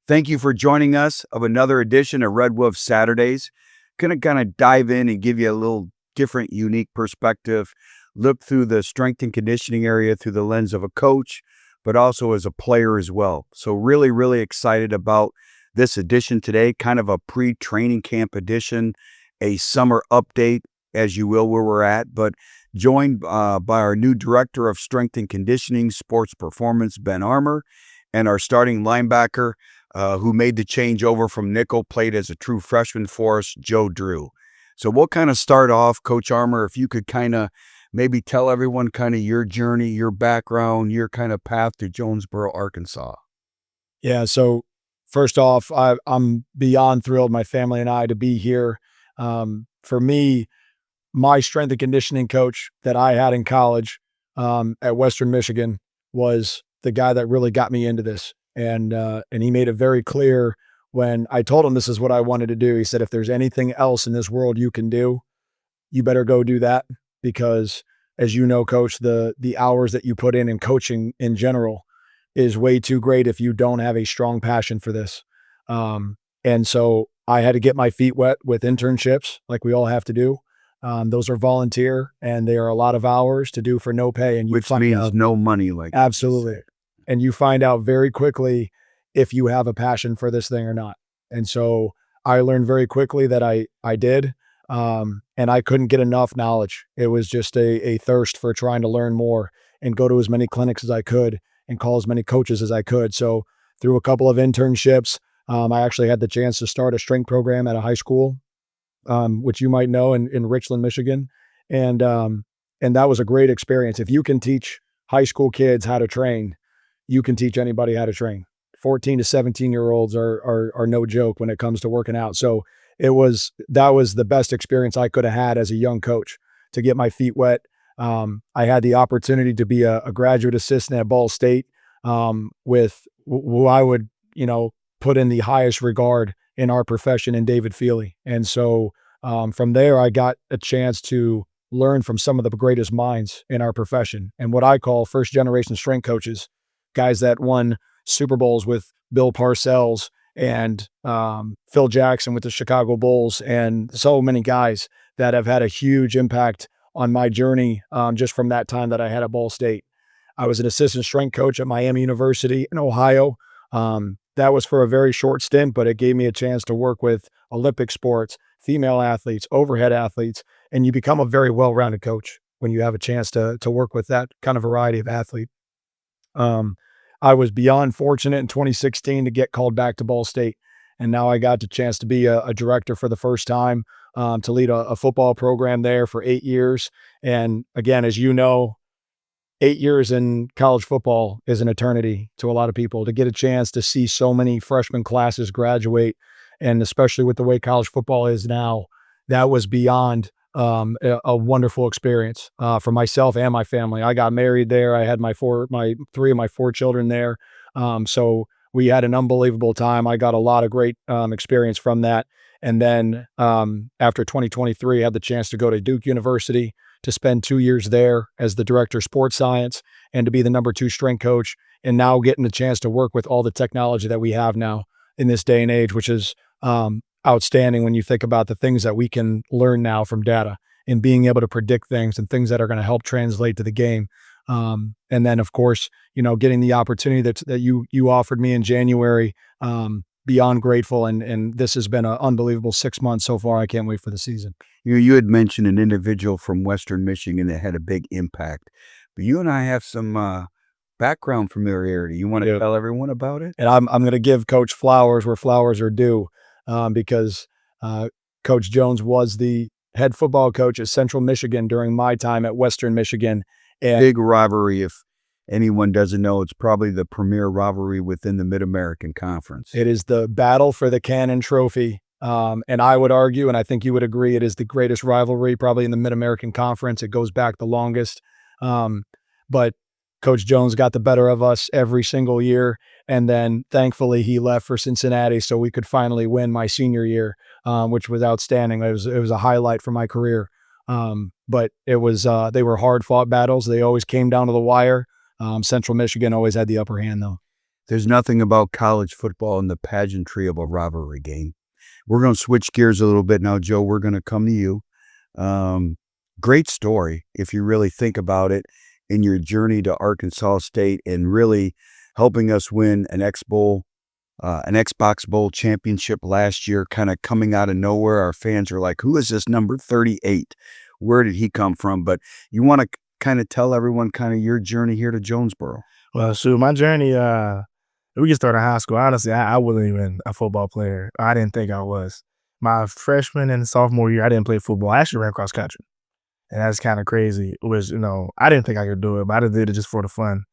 Thank you for joining us of another edition of Red Wolf Saturdays. Gonna kind of dive in and give you a little different, unique perspective. Look through the strength and conditioning area through the lens of a coach, but also as a player as well. So really, really excited about this edition today, kind of a pre-training camp edition, a summer update, as you will, where we're at, but joined by our new director of strength and conditioning, sports performance, Ben Armour, and our starting linebacker, who made the change over from nickel, played as a true freshman for us, Joe Drew. So we'll kind of start off, Coach Armour, if you could kind of maybe tell everyone kind of your journey, your background, your kind of path to Jonesboro, Arkansas. Yeah, so first off, I'm beyond thrilled, my family and I, to be here. For me, my strength and conditioning coach that I had in college at Western Michigan was the guy that really got me into this. And he made it very clear when I told him this is what I wanted to do. He said, if there's anything else in this world you can do, you better go do that because, as you know, coach, the hours that you put in coaching in general is way too great if you don't have a strong passion for this. And so I had to get my feet wet with internships like we all have to do. Those are volunteer and they are a lot of hours to do for no pay. And you Which find means out no money, like you absolutely. said. And you find out very quickly if you have a passion for this thing or not. And so I learned very quickly that I did. And I couldn't get enough knowledge. It was just a thirst for trying to learn more and go to as many clinics as I could and call as many coaches as I could. So through a couple of internships, I actually had the chance to start a strength program at a high school, which you might know in Richland, Michigan. And that was a great experience. If you can teach high school kids how to train, you can teach anybody how to train. 14 to 17-year-olds are no joke when it comes to working out. So that was the best experience I could have had as a young coach to get my feet wet. I had the opportunity to be a graduate assistant at Ball State with who I would, put in the highest regard in our profession in David Feely. And so from there, I got a chance to learn from some of the greatest minds in our profession and what I call first generation strength coaches, guys that won Super Bowls with Bill Parcells and Phil Jackson with the Chicago Bulls, and so many guys that have had a huge impact on my journey just from that time that I had at Ball State. I was an assistant strength coach at Miami University in Ohio. That was for a very short stint, but it gave me a chance to work with Olympic sports, female athletes, overhead athletes, and you become a very well-rounded coach when you have a chance to work with that kind of variety of athlete. I was beyond fortunate in 2016 to get called back to Ball State. And now I got the chance to be a director for the first time, to lead a football program there for 8 years. And again, as you know, 8 years in college football is an eternity to a lot of people. To get a chance to see so many freshman classes graduate, and especially with the way college football is now, that was beyond a wonderful experience for myself and my family. I got married there. I had three of my four children there. So we had an unbelievable time. I got a lot of great experience from that. And then after 2023, I had the chance to go to Duke University to spend 2 years there as the director of sports science and to be the number 2 strength coach. And now getting the chance to work with all the technology that we have now in this day and age, which is outstanding when you think about the things that we can learn now from data and being able to predict things and things that are going to help translate to the game. And then, of course, getting the opportunity that you offered me in January, beyond grateful. And this has been an unbelievable 6 months so far. I can't wait for the season. You had mentioned an individual from Western Michigan that had a big impact, but you and I have some background familiarity. You want to Yeah. tell everyone about it? And I'm going to give Coach flowers where flowers are due, because Coach Jones was the head football coach at Central Michigan during my time at Western Michigan. And Big rivalry. If anyone doesn't know, it's probably the premier rivalry within the Mid-American Conference. it is the battle for the Cannon Trophy. And I would argue, and I think you would agree, it is the greatest rivalry probably in the Mid-American Conference. It goes back the longest. But Coach Jones got the better of us every single year. And then thankfully he left for Cincinnati so we could finally win my senior year, which was outstanding. It was a highlight for my career. But they were hard fought battles. They always came down to the wire. Central Michigan always had the upper hand though. There's nothing about college football and the pageantry of a rivalry game. We're going to switch gears a little bit now, Joe. We're going to come to you. Um, Great story, if you really think about it, in your journey to Arkansas State and really helping us win an Xbox Bowl championship last year, kind of coming out of nowhere. Our fans are like, "Who is this number 38? Where did he come from?" But you want to kind of tell everyone kind of your journey here to Jonesboro. Well, shoot, my journey, we can start in high school. Honestly, I wasn't even a football player. I didn't think I was. My freshman and sophomore year, I didn't play football. I actually ran cross country. And that's kind of crazy. It was, I didn't think I could do it, but I just did it just for the fun.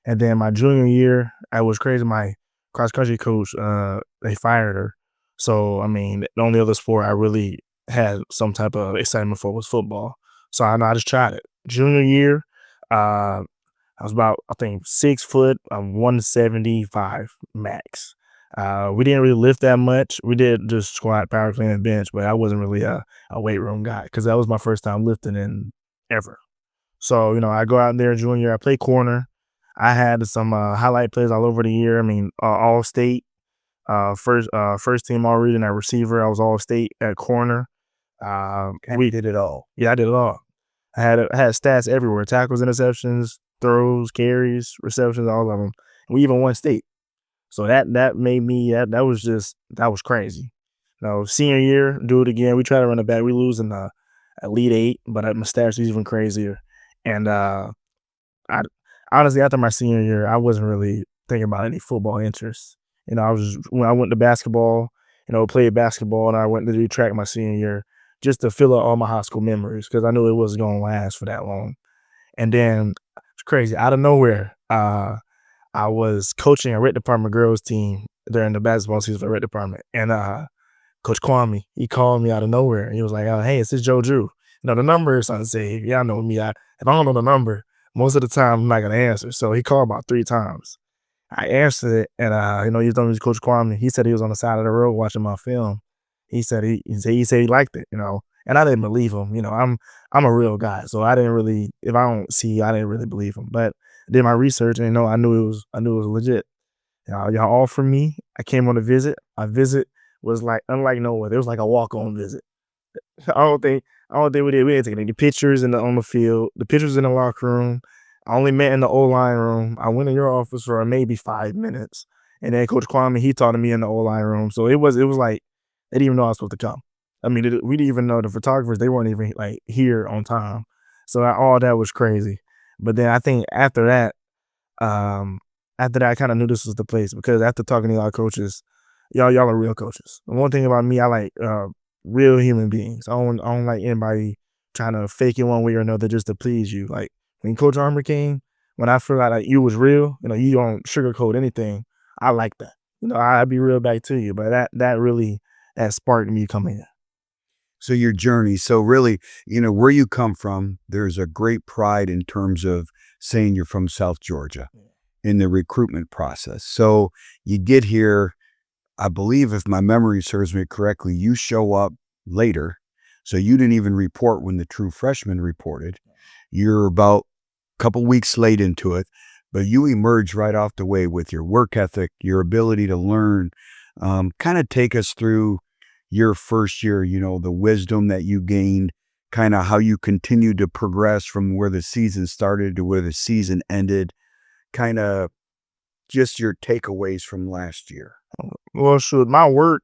And then my junior year, I was crazy. My cross country coach, they fired her. So, I mean, the only other sport I really had some type of excitement for was football. So I just tried it. Junior year, uh, I was about, I think, 6 foot, 175 max. We didn't really lift that much. We did just squat, power clean, and bench, but I wasn't really a weight room guy because that was my first time lifting in ever. So, I go out there junior, I play corner. I had some highlight plays all over the year. I mean, all state, first team all region at receiver. I was all state at corner. We did it all. Yeah, I did it all. I had stats everywhere: tackles, interceptions, throws, carries, receptions, all of them. We even won state. So that made me that was crazy. Senior year, do it again. We try to run it back. We lose in the Elite Eight, but my stats was even crazier. And I honestly, after my senior year, I wasn't really thinking about any football interests. When I went to basketball, played basketball, and I went to do track my senior year just to fill up all my high school memories because I knew it wasn't going to last for that long. And then it's crazy out of nowhere. I was coaching a rec department girls team during the basketball season for the rec department, and Coach Kwame, he called me out of nowhere. And he was like, "Oh, hey, it's this Joe Drew. The number is unsaved. Y'all know me. If I don't know the number, most of the time I'm not gonna answer." So he called about 3 times. I answered it, and he told me Coach Kwame. He said he was on the side of the road watching my film. He said he liked it, and I didn't believe him. I'm a real guy, so I didn't really, if I don't see, I didn't really believe him. But I did my research, and I knew it was legit. Y'all offered me. I came on a visit. My visit was like unlike no other. It was like a walk-on visit. I don't think we didn't take any pictures on the field. The pictures in the locker room. I only met in the O-line room. I went in your office for maybe 5 minutes, and then Coach Kwame, he talked to me in the O-line room. So it was like they didn't even know I was supposed to come. I mean, we didn't even know the photographers. They weren't even like here on time. So all that was crazy. But then I think um, after that, I kind of knew this was the place because after talking to y'all coaches, y'all are real coaches. The one thing about me, I like real human beings. I don't like anybody trying to fake it one way or another just to please you. Like when Coach Armour came, when I feel like you was real, you don't sugarcoat anything. I like that. I'd be real back to you. But that really that sparked me coming in. So your journey. So really, where you come from, there's a great pride in terms of saying you're from South Georgia in the recruitment process. So you get here, I believe if my memory serves me correctly, you show up later. So you didn't even report when the true freshman reported. You're about a couple weeks late into it, but you emerge right off the way with your work ethic, your ability to learn. Kind of take us through your first year, the wisdom that you gained, kind of how you continued to progress from where the season started to where the season ended, kind of just your takeaways from last year. Well, shoot, my work,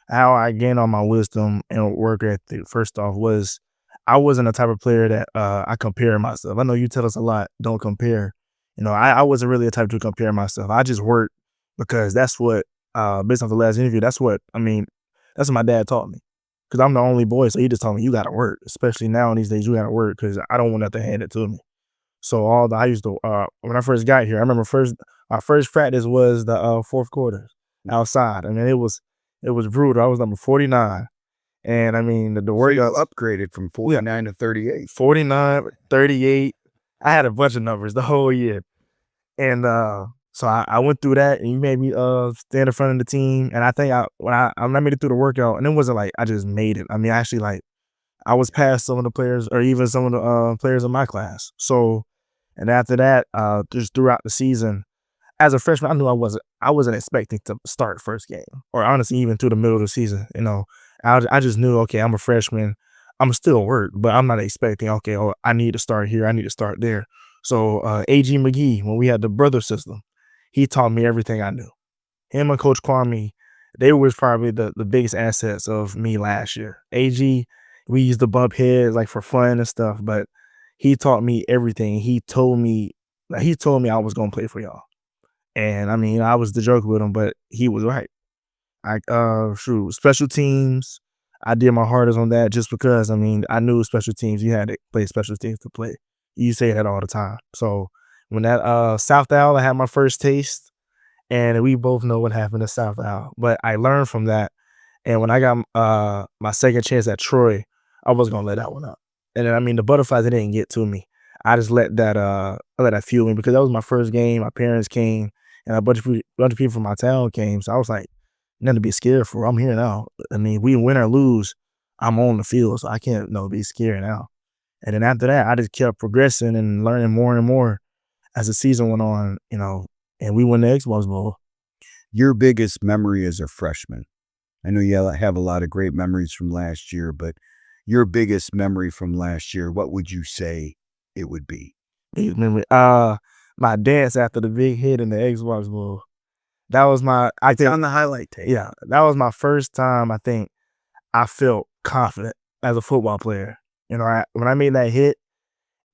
how I gained all my wisdom and work ethic, first off, was I wasn't the type of player that I compare myself. I know you tell us a lot, don't compare. I wasn't really the type to compare myself. I just worked because that's what, based off the last interview, that's what my dad taught me. Because I'm the only boy, so he just told me, you got to work. Especially now in these days, you got to work because I don't want nothing handed to me. So I used to, when I first got here, I remember my first practice was the fourth quarter outside. I mean, it was brutal. I was number 49. And I mean, the So you workouts, upgraded from 49 to 38. 49, 38. I had a bunch of numbers the whole year. And so I went through that, and you made me stand in front of the team. And I think when I made it through the workout, and it wasn't like I just made it. I mean, actually, like I was past some of the players, or even some of the players in my class. So, and after that, just throughout the season, as a freshman, I knew I wasn't expecting to start first game, or honestly, even through the middle of the season. I just knew, okay, I'm a freshman. I'm still work, but I'm not expecting, okay, oh, I need to start here, I need to start there. So AG McGee, when we had the brother system, he taught me everything I knew. Him and Coach Kwame, they was probably the biggest assets of me last year. AG, we used to bump heads like for fun and stuff, but he taught me everything. He told me I was gonna play for y'all. And I mean, I was the joke with him, but he was right. Special teams, I did my hardest on that just because, I mean, I knew special teams, you had to play special teams to play. You say that all the time. So when that South Owl, I had my first taste, and we both know what happened to South Owl. But I learned from that. And when I got my second chance at Troy, I wasn't gonna let that one up. And then, I mean, the butterflies, it didn't get to me. I just let that fuel me because that was my first game. My parents came, and a bunch of people from my town came. So I was like, nothing to be scared for. I'm here now. I mean, we win or lose, I'm on the field, so I can't be scared now. And then after that, I just kept progressing and learning more and more as the season went on, and we won the Xbox Bowl. Your biggest memory as a freshman? I know you have a lot of great memories from last year, but your biggest memory from last year, what would you say it would be? Biggest memory, my dance after the big hit in the Xbox Bowl. That was I think, On the highlight tape. yeah, that was my first time I think I felt confident as a football player. When I made that hit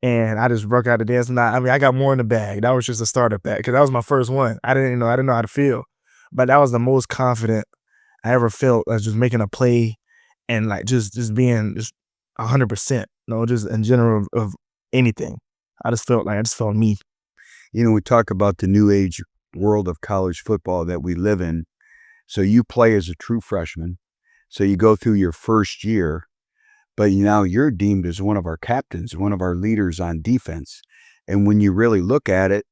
and I just broke out the dance, and I mean, I got more in the bag. That was just a starter pack because that was my first one. I didn't know how to feel, but that was the most confident I ever felt as just making a play and like just being just 100%. Just in general of anything. I just felt me. We talk about the new age world of college football that we live in. So you play as a true freshman. So you go through your first year, but now you're deemed as one of our captains, one of our leaders on defense. And when you really look at it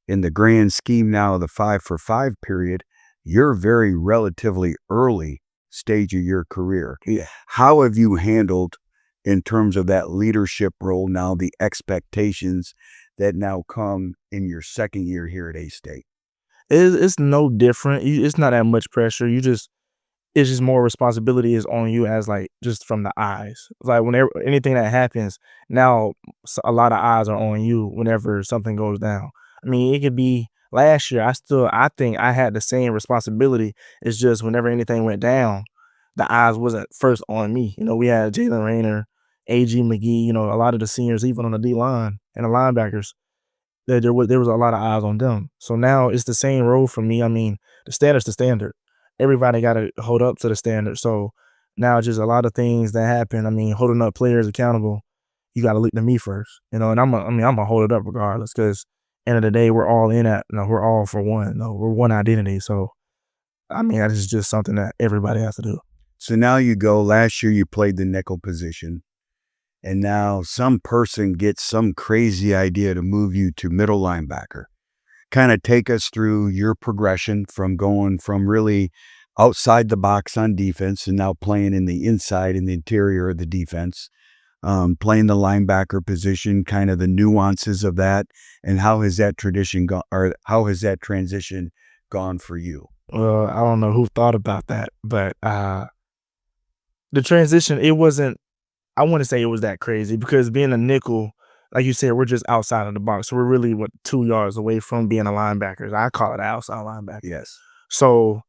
in the grand scheme now of the 5-for-5 period, you're very relatively early stage of your career. Yeah. How have you handled in terms of that leadership role now, the expectations that now come in your second year here at A-State? It's no different. It's not that much pressure. It's just more responsibility is on you as like just from the eyes. Like whenever anything that happens, now a lot of eyes are on you whenever something goes down. I mean, it could be last year. I think I had the same responsibility. It's just whenever anything went down, the eyes wasn't first on me. We had Jalen Rayner, AG McGee, a lot of the seniors, even on the D line and the linebackers. There was a lot of eyes on them. So now it's the same role for me. I mean, the standard's the standard. Everybody got to hold up to the standard. So now just a lot of things that happen. I mean, holding up players accountable, you got to look to me first, and I'm gonna hold it up regardless because end of the day, we're all in at, we're all for one. We're one identity. So I mean, that is just something that everybody has to do. So now you go, last year you played the nickel position, and now some person gets some crazy idea to move you to middle linebacker. Kind of take us through your progression from going from really outside the box on defense and now playing in the inside, in the interior of the defense, playing the linebacker position, kind of the nuances of that, and how has that transition gone for you? Well, I don't know who thought about that, but the transition, it wasn't, I wouldn't say it was that crazy because being a nickel, like you said, we're just outside of the box. So we're really 2 yards away from being a linebacker. I call it an outside linebacker. Yes. So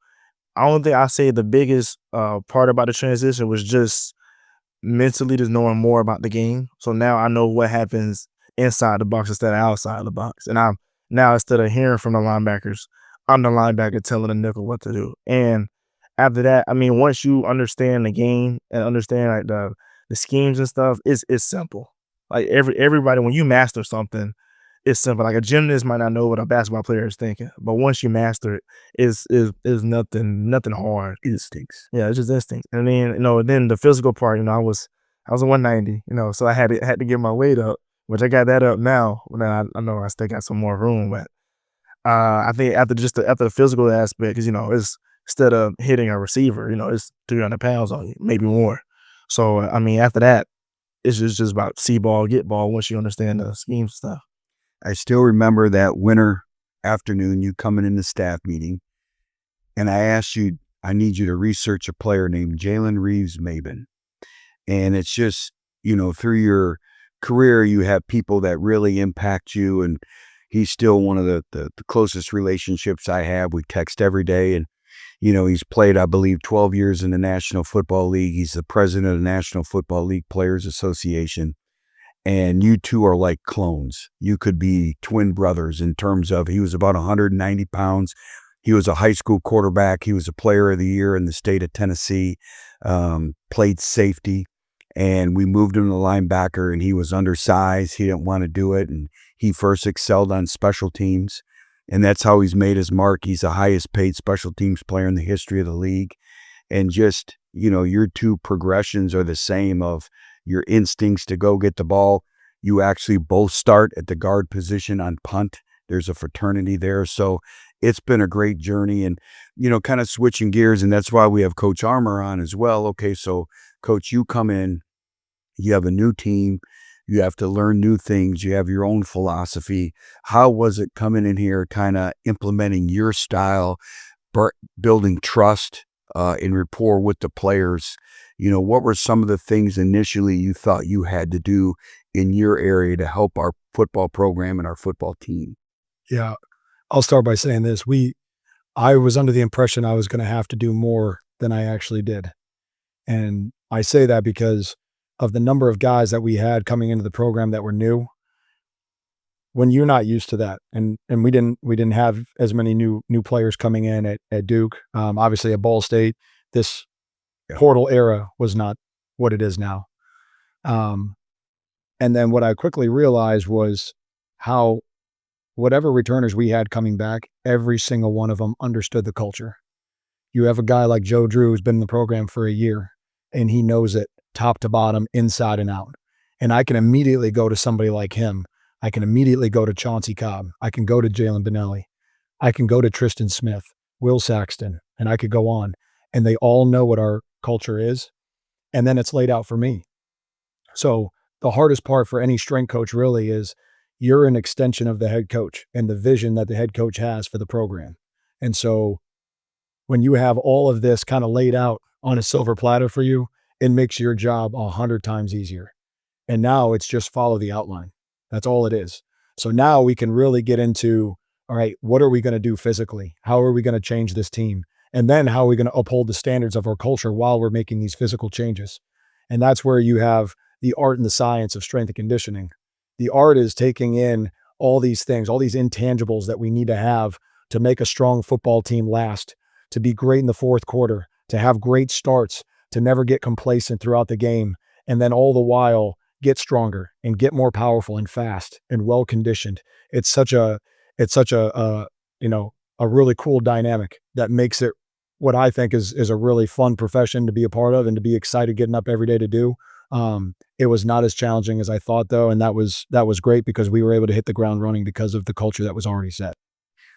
I don't think I say the biggest part about the transition was just mentally just knowing more about the game. So now I know what happens inside the box instead of outside the box. And I'm now, instead of hearing from the linebackers, I'm the linebacker telling the nickel what to do. And after that, I mean, once you understand the game and understand like the schemes and stuff, it's simple. Like everybody, when you master something, it's simple. Like a gymnast might not know what a basketball player is thinking, but once you master it, is nothing hard. Instincts. Yeah, it's just instinct. And then then the physical part, I was a 190, so I had to get my weight up, which I got that up now. Now I know I still got some more room, but I think after the physical aspect, because it's instead of hitting a receiver, it's 300 pounds on you, maybe more. So I mean, after that, it's just about see ball, get ball once you understand the scheme stuff. I still remember that winter afternoon, you coming in the staff meeting, and I asked you, I need you to research a player named Jalen Reeves-Maben. And it's just, through your career, you have people that really impact you. And he's still one of the closest relationships I have. We text every day. And, he's played, I believe, 12 years in the National Football League. He's the president of the National Football League Players Association. And you two are like clones. You could be twin brothers in terms of he was about 190 pounds. He was a high school quarterback. He was a player of the year in the state of Tennessee, played safety. And we moved him to linebacker, and he was undersized. He didn't want to do it. And he first excelled on special teams. And that's how he's made his mark. He's the highest paid special teams player in the history of the league. And just, your two progressions are the same of your instincts to go get the ball. You actually both start at the guard position on punt. There's a fraternity there. So it's been a great journey, and, kind of switching gears. And that's why we have Coach Armour on as well. Okay, so Coach, you come in, you have a new team, you have to learn new things, you have your own philosophy. How was it coming in here, kind of implementing your style, building trust and rapport with the players? What were some of the things initially you thought you had to do in your area to help our football program and our football team? Yeah. I'll start by saying this. I was under the impression I was going to have to do more than I actually did. And I say that because of the number of guys that we had coming into the program that were new. When you're not used to that, and we didn't have as many new players coming in at Duke. Obviously at Ball State, this portal era was not what it is now. And then what I quickly realized was how whatever returners we had coming back, every single one of them understood the culture. You have a guy like Joe Drew who's been in the program for a year, and he knows it top to bottom, inside and out. And I can immediately go to somebody like him. I can immediately go to Chauncey Cobb. I can go to Jalen Benelli. I can go to Tristan Smith, Will Saxton, and I could go on. And they all know what our culture is. And then it's laid out for me. So the hardest part for any strength coach really is you're an extension of the head coach and the vision that the head coach has for the program. And so when you have all of this kind of laid out on a silver platter for you, it makes your job 100 times easier. And now it's just follow the outline. That's all it is. So now we can really get into, all right, what are we going to do physically? How are we going to change this team? And then how are we going to uphold the standards of our culture while we're making these physical changes? And that's where you have the art and the science of strength and conditioning. The art is taking in all these things, all these intangibles that we need to have to make a strong football team last, to be great in the fourth quarter, to have great starts, to never get complacent throughout the game, and then all the while get stronger and get more powerful and fast and well conditioned. It's such a really cool dynamic that makes it what I think is a really fun profession to be a part of and to be excited getting up every day to do. It was not as challenging as I thought though, and that was great because we were able to hit the ground running because of the culture that was already set.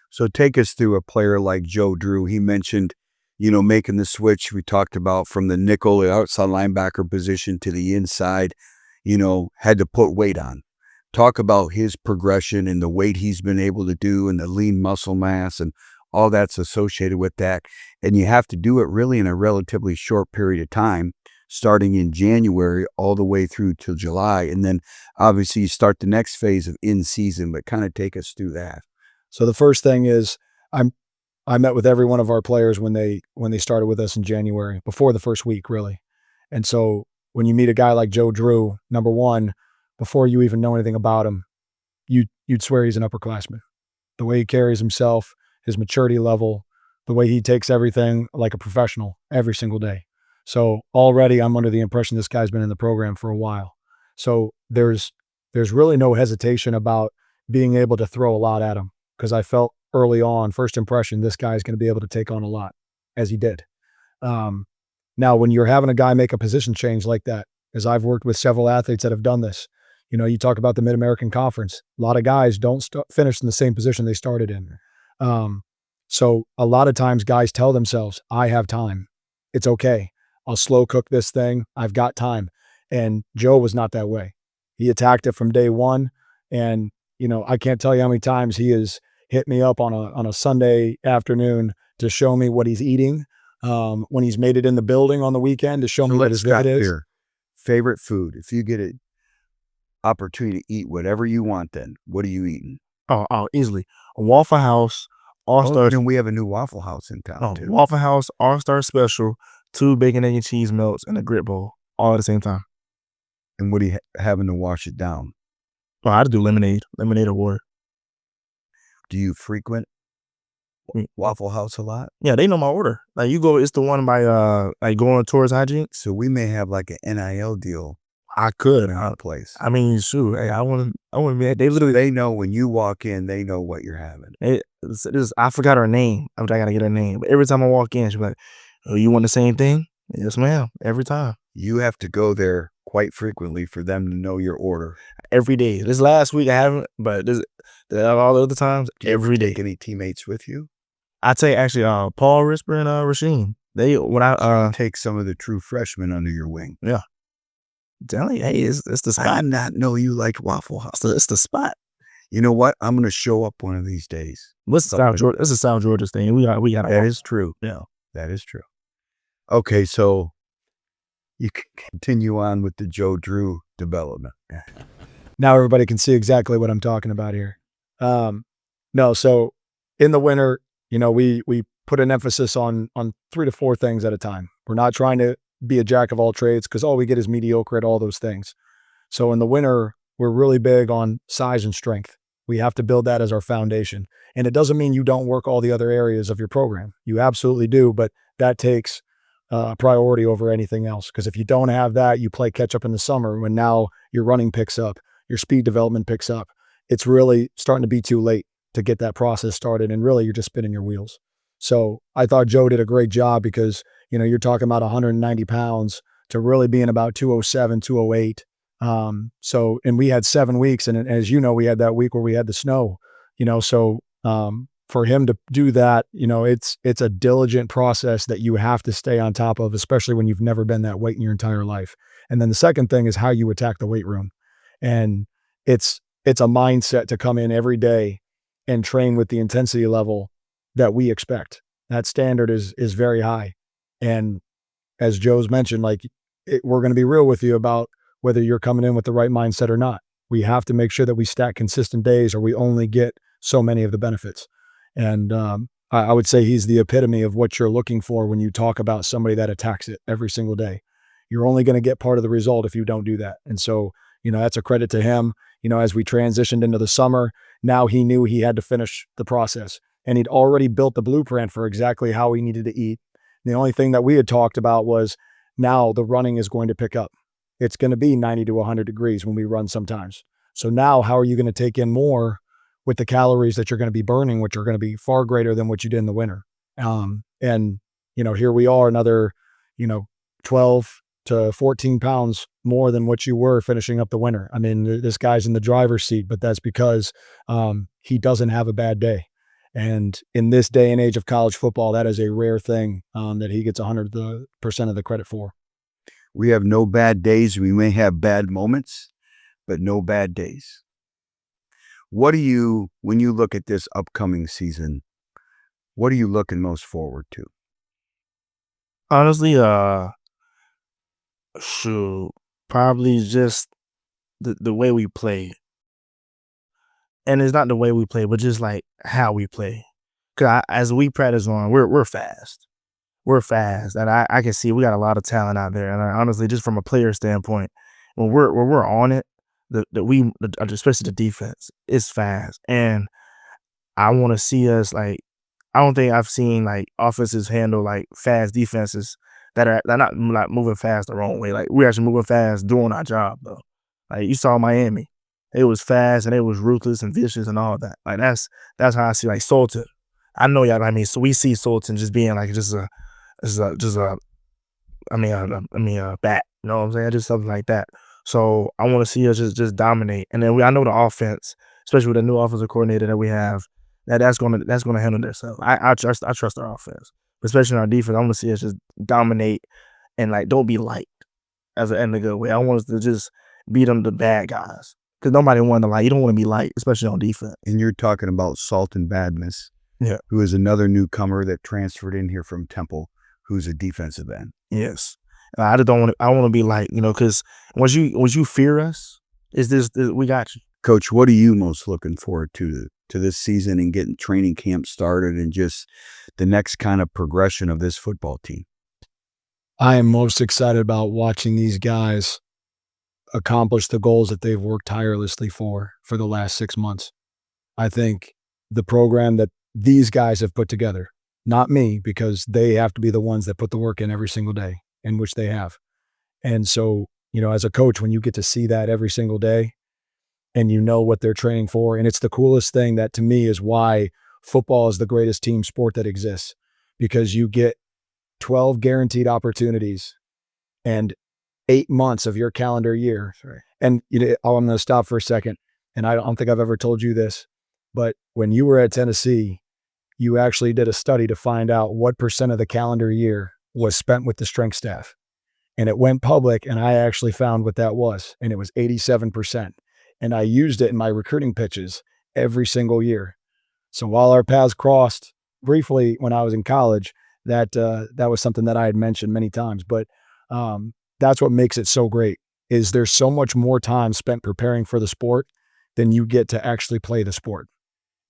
So take us through a player like Joe Drew. He mentioned, making the switch we talked about from the nickel, the outside linebacker position to the inside, had to put weight on. Talk about his progression and the weight he's been able to do and the lean muscle mass and all that's associated with that. And you have to do it really in a relatively short period of time, starting in January all the way through till July. And then obviously you start the next phase of in season, but kind of take us through that. So the first thing is I met with every one of our players when they started with us in January, before the first week, really. And so when you meet a guy like Joe Drew, number one, before you even know anything about him, you'd swear he's an upperclassman. The way he carries himself, his maturity level, the way he takes everything like a professional every single day. So already I'm under the impression this guy's been in the program for a while. So there's really no hesitation about being able to throw a lot at him, because I felt early on, first impression, this guy's going to be able to take on a lot, as he did. Now, when you're having a guy make a position change like that, as I've worked with several athletes that have done this, you talk about the Mid-American Conference. A lot of guys don't finish in the same position they started in. So a lot of times guys tell themselves, I have time. It's okay. I'll slow cook this thing. I've got time. And Joe was not that way. He attacked it from day one. And, I can't tell you how many times he has hit me up on a Sunday afternoon to show me what he's eating. When he's made it in the building on the weekend to show me what his Scott diet is. here. Favorite food. If you get an opportunity to eat whatever you want, then what are you eating? Oh, easily. A Waffle House, Oh, All-Star, then we have a new Waffle House in town too. Waffle House, All-Star Special, 2 bacon, egg, and cheese melts, and a grit bowl, all at the same time. And what are you having to wash it down? Oh, I'd do lemonade or water. Do you frequent Waffle House a lot? Yeah, they know my order. Like you go, it's the one by like going towards hygiene. So we may have like an NIL deal I could. in our place. I mean, shoot. Hey, I want to. They literally. They know when you walk in, they know what you're having. I forgot her name. I gotta get her name. But every time I walk in, she's like, "Oh, you want the same thing?" Yes, ma'am. Every time. You have to go there quite frequently for them to know your order. Every day. This last week I haven't, but all the other times, every day. Take any teammates with you? I take actually Paul Risper and Rasheen. They when I take some of the true freshmen under your wing. Yeah. Telling you, hey, it's the spot. I did not know you liked Waffle House. It's the spot. You know what? I'm gonna show up one of these days. This is South Georgia's thing. We got that is true. Yeah, that is true. Okay, so you can continue on with the Joe Drew development. Now everybody can see exactly what I'm talking about here. No, so in the winter, we put an emphasis on 3 to 4 things at a time. We're not trying to be a jack of all trades because all we get is mediocre at all those things. So in the winter, we're really big on size and strength. We have to build that as our foundation. And it doesn't mean you don't work all the other areas of your program. You absolutely do, but that takes priority over anything else. Because if you don't have that, you play catch up in the summer when now your running picks up, your speed development picks up. It's really starting to be too late to get that process started. And really, you're just spinning your wheels. So I thought Joe did a great job because, you're talking about 190 pounds to really being about 207, 208. And we had 7 weeks. And as you know, we had that week where we had the snow, so for him to do that, it's a diligent process that you have to stay on top of, especially when you've never been that weight in your entire life. And then the second thing is how you attack the weight room. And it's a mindset to come in every day and train with the intensity level that we expect. That standard is very high. And as Joe's mentioned, we're going to be real with you about whether you're coming in with the right mindset or not. We have to make sure that we stack consistent days or we only get so many of the benefits. And I would say he's the epitome of what you're looking for when you talk about somebody that attacks it every single day. You're only going to get part of the result if you don't do that. And so, that's a credit to him. As we transitioned into the summer, now he knew he had to finish the process. And he'd already built the blueprint for exactly how he needed to eat. The only thing that we had talked about was now the running is going to pick up. It's going to be 90 to 100 degrees when we run sometimes. So now how are you going to take in more with the calories that you're going to be burning, which are going to be far greater than what you did in the winter? And here we are, another, 12 to 14 pounds more than what you were finishing up the winter. I mean, this guy's in the driver's seat, but that's because he doesn't have a bad day. And in this day and age of college football, that is a rare thing that he gets 100% of the credit for. We have no bad days. We may have bad moments, but no bad days. When you look at this upcoming season, what are you looking most forward to? Honestly, probably just the way we play. And it's not the way we play, but just like how we play. Cause as we practice on, we're fast. We're fast, and I can see we got a lot of talent out there. And honestly, just from a player standpoint, when we're on it, especially the defense, is fast. And I want to see us I don't think I've seen offenses handle fast defenses that are not moving fast the wrong way. We're actually moving fast doing our job though. You saw Miami. It was fast and it was ruthless and vicious and all that. That's how I see Sultan. I know y'all. So we see Sultan just being a bat. You know what I'm saying? Just something like that. So I want to see us just dominate. And then I know the offense, especially with the new offensive coordinator that we have, that's gonna handle themselves. I trust our offense, but especially in our defense. I want to see us just dominate and don't be light as an end of good way. I want us to just beat them the bad guys. because nobody wanted to light. You don't want to be light, especially on defense. And you're talking about Sultan Badmus, Yeah. who is another newcomer that transferred in here from Temple, who's a defensive end. Yes. I just don't want to. I want to be light, because once you fear us, we got you. Coach, what are you most looking forward to this season and getting training camp started and just the next kind of progression of this football team? I am most excited about watching these guys accomplish the goals that they've worked tirelessly for the last 6 months. I think the program that these guys have put together, not me, because they have to be the ones that put the work in every single day, in which they have. And so, as a coach, when you get to see that every single day and you know what they're training for, and it's the coolest thing that to me is why football is the greatest team sport that exists, because you get 12 guaranteed opportunities and 8 months of your calendar year. Right. And I'm going to stop for a second. And I don't think I've ever told you this, but when you were at Tennessee, you actually did a study to find out what % of the calendar year was spent with the strength staff. And it went public, and I actually found what that was, and it was 87%. And I used it in my recruiting pitches every single year. So while our paths crossed briefly when I was in college, that was something that I had mentioned many times. But that's what makes it so great, is there's so much more time spent preparing for the sport than you get to actually play the sport.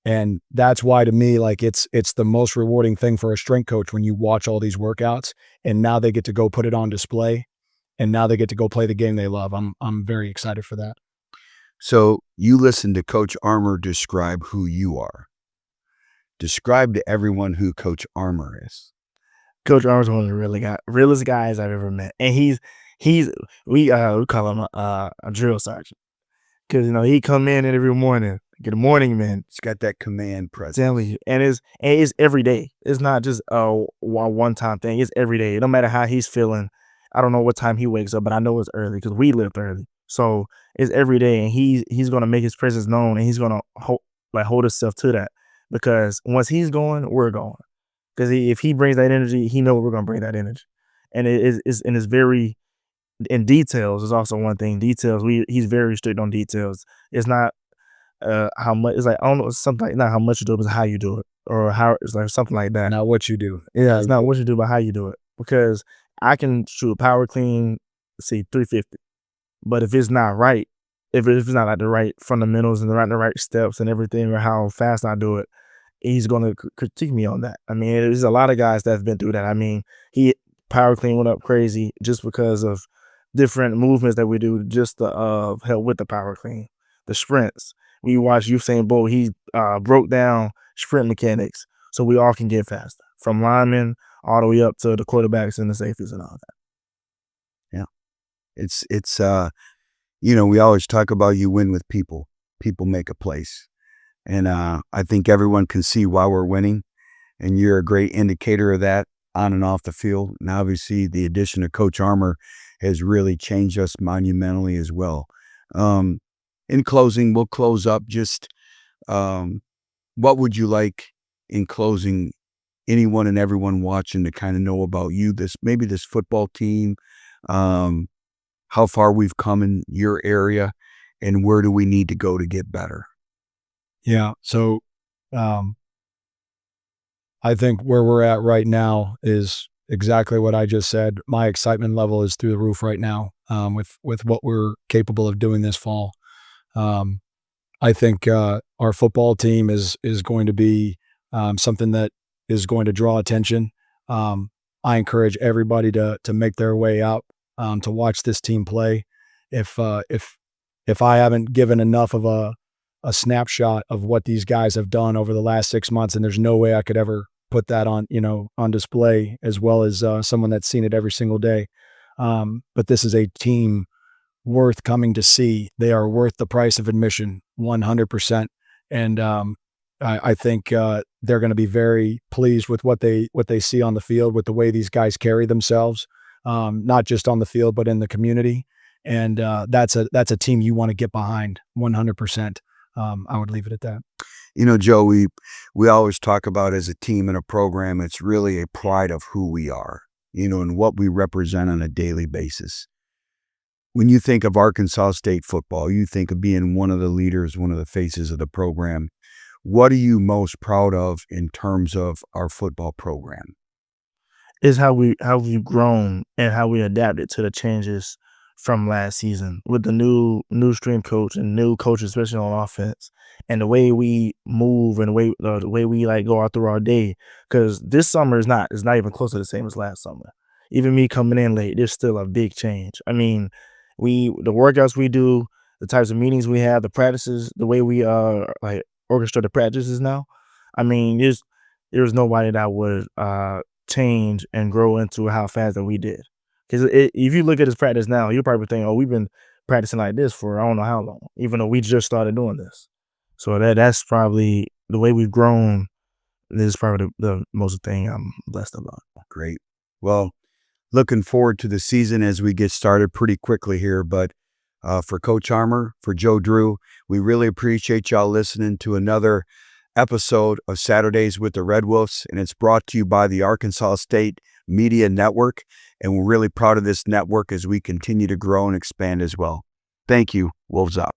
And that's why, to me, like it's the most rewarding thing for a strength coach when you watch all these workouts and now they get to go put it on display and now they get to go play the game they love. I'm very excited for that. So you listen to Coach Armour describe who you are. Describe to everyone who Coach Armour is. Coach Armour's one of the realest guys I've ever met, and we call him a drill sergeant, because he come in every morning. Good morning, man. It's got that command presence. Telling you, and it's every day. It's not just a one time thing. It's every day. No matter how he's feeling. I don't know what time he wakes up, but I know it's early because we live early. So it's every day, and he's gonna make his presence known, and he's gonna hold himself to that, because once he's going, we're going. Because if he brings that energy, he knows we're gonna bring that energy, and it's very in details. Is also one thing. Details. He's very strict on details. It's not how much. It's like, I don't know. It's something like, not how much you do it, but how you do it, or how it's like something like that. Not what you do. Yeah, it's not what you do, but how you do it. Because I can shoot a power clean, say 350, but if it's not right, if it's not like the right fundamentals and the right steps and everything, or how fast I do it, he's going to critique me on that. I mean, there's a lot of guys that have been through that. I mean, he power clean went up crazy just because of different movements that we do just to help with the power clean. The sprints. We watch Usain Bolt, he broke down sprint mechanics so we all can get faster, from linemen all the way up to the quarterbacks and the safeties and all that. Yeah. It's we always talk about you win with people. People make a place. And I think everyone can see why we're winning, and you're a great indicator of that on and off the field. And obviously the addition of Coach Armour has really changed us monumentally as well. In closing, we'll close up. Just what would you like in closing anyone and everyone watching to kind of know about you, this football team, how far we've come in your area, and where do we need to go to get better? Yeah. So I think where we're at right now is exactly what I just said. My excitement level is through the roof right now with what we're capable of doing this fall. I think our football team is going to be something that is going to draw attention. I encourage everybody to make their way out to watch this team play. If I haven't given enough of a snapshot of what these guys have done over the last 6 months, and there's no way I could ever put that on display as well as someone that's seen it every single day. But this is a team worth coming to see. They are worth the price of admission, 100%. And I think they're going to be very pleased with what they see on the field, with the way these guys carry themselves, not just on the field but in the community. And that's a team you want to get behind, 100%. I would leave it at that. Joe, we always talk about, as a team and a program, it's really a pride of who we are, and what we represent on a daily basis. When you think of Arkansas State football, you think of being one of the leaders, one of the faces of the program. What are you most proud of in terms of our football program? Is how we've grown and how we adapted to the changes from last season with the new strength coach and new coaches, especially on offense, and the way we move and the way we like go out through our day. Because this summer is not even close to the same as last summer. Even me coming in late, there's still a big change. I mean, the workouts we do, the types of meetings we have, the practices, the way we like orchestrate the practices now. I mean, there's nobody that would change and grow into how fast that we did. Because if you look at his practice now, you probably think, "Oh, we've been practicing like this for I don't know how long," even though we just started doing this. So that's probably the way we've grown. This is probably the most thing I'm blessed about. Great. Well, looking forward to the season as we get started pretty quickly here. But for Coach Armour, for Joe Drew, we really appreciate y'all listening to another episode of Saturdays with the Red Wolves, and it's brought to you by the Arkansas State Media Network, and we're really proud of this network as we continue to grow and expand as well. Thank you. Wolves out.